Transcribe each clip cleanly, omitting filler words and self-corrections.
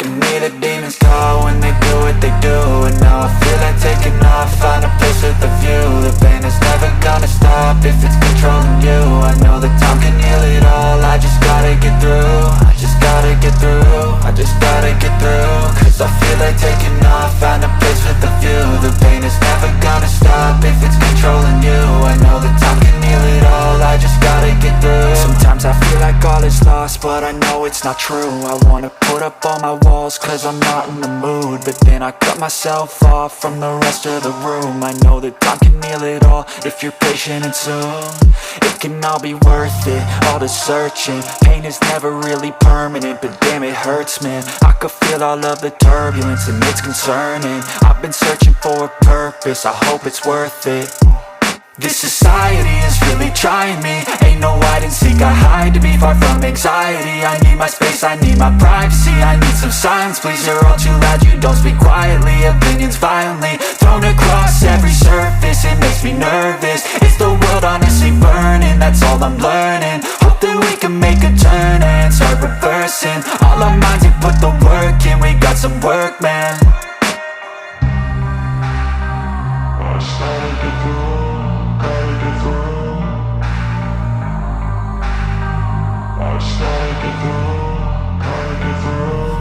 can hear the demons call when they do what they do. And now I feel like taking off, find a place with a view. The pain is never gonna stop if it's controlling you. I know that time can heal it all, I just gotta get through. I just gotta get through, I just gotta get through. Cause I feel like taking off, find a place with a view. The pain is never gonna stop if it's controlling you. I know that time can heal it all, I just gotta get through. Sometimes I feel like all is lost, but I know it's not true. I wanna put up all my walls cause I'm not in the mood, but then I cut myself off from the rest of the room. I know that time can heal it all if you're patient and soon it can all be worth it, all the searching. Pain is never really permanent, but damn it hurts, man. I could feel all of the turbulence and it's concerning. I've been searching for a purpose, I hope it's worth it. This society is really trying me. Ain't no hide and seek, I hide to be far from anxiety. I need my space, I need my privacy. I need some silence, please, you're all too loud. You don't speak quietly, opinions violently thrown across every surface. It makes me nervous, it's the world honestly burning. That's all I'm learning, hope that we can make a turn and start reversing all our minds and put the work in. We got some work, man. I started to do.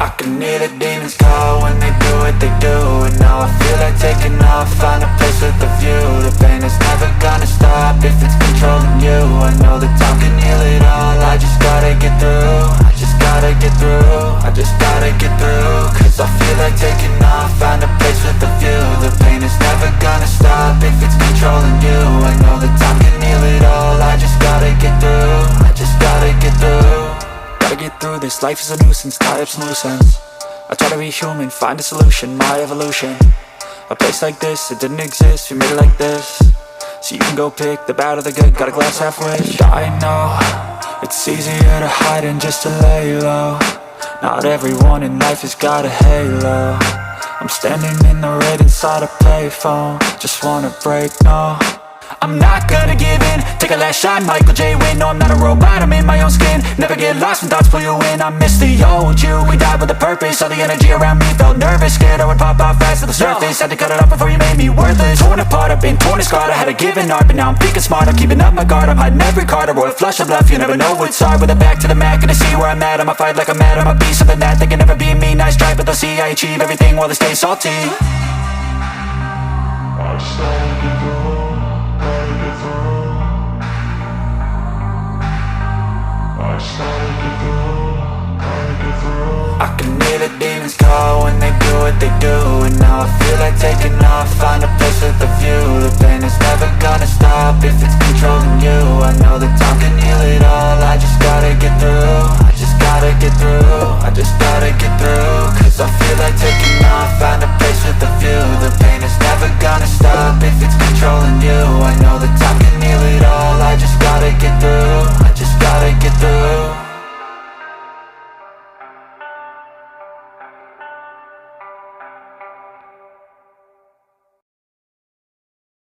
I can hear the demons call when they do what they do. And now I feel like taking off, find a place with a view. The pain is never gonna stop if it's controlling you. I know that time can heal it all, I just gotta get through. I just gotta get through, I just gotta get through. Cause I feel like taking off, find a place with a view. The pain is never gonna stop if it's controlling you. I know that time can heal it all, I just gotta get through. I just gotta get through. Gotta get through this, life is a nuisance, tie up some loose ends. I try to be human, find a solution, my evolution. A place like this, it didn't exist, we made it like this. So you can go pick the bad or the good, got a glass halfway. I know, it's easier to hide than just to lay low. Not everyone in life has got a halo. I'm standing in the red inside a payphone, just wanna break, no. I'm not gonna give in, take a last shot, Michael J. Win. No, I'm not a robot, I'm in my own skin. Never get lost when thoughts pull you in. I miss the old you, we died with a purpose. All the energy around me felt nervous, scared I would pop out fast to the surface. Had to cut it off before you made me worthless. Torn apart, I've been torn and scarred. I had a given art, but now I'm thinking smart. I'm keeping up my guard, I'm hiding every card. A royal flush of bluff, you never know what's hard. With a back to the mat, gonna see where I'm at. I'ma fight like I'm mad, I'ma be something that they can never be me. Nice try, but they'll see I achieve everything while they stay salty. I started to go. I can hear the demons call when they do what they do. And now I feel like taking off, find a place with a view. The pain is never gonna stop if it's controlling you. I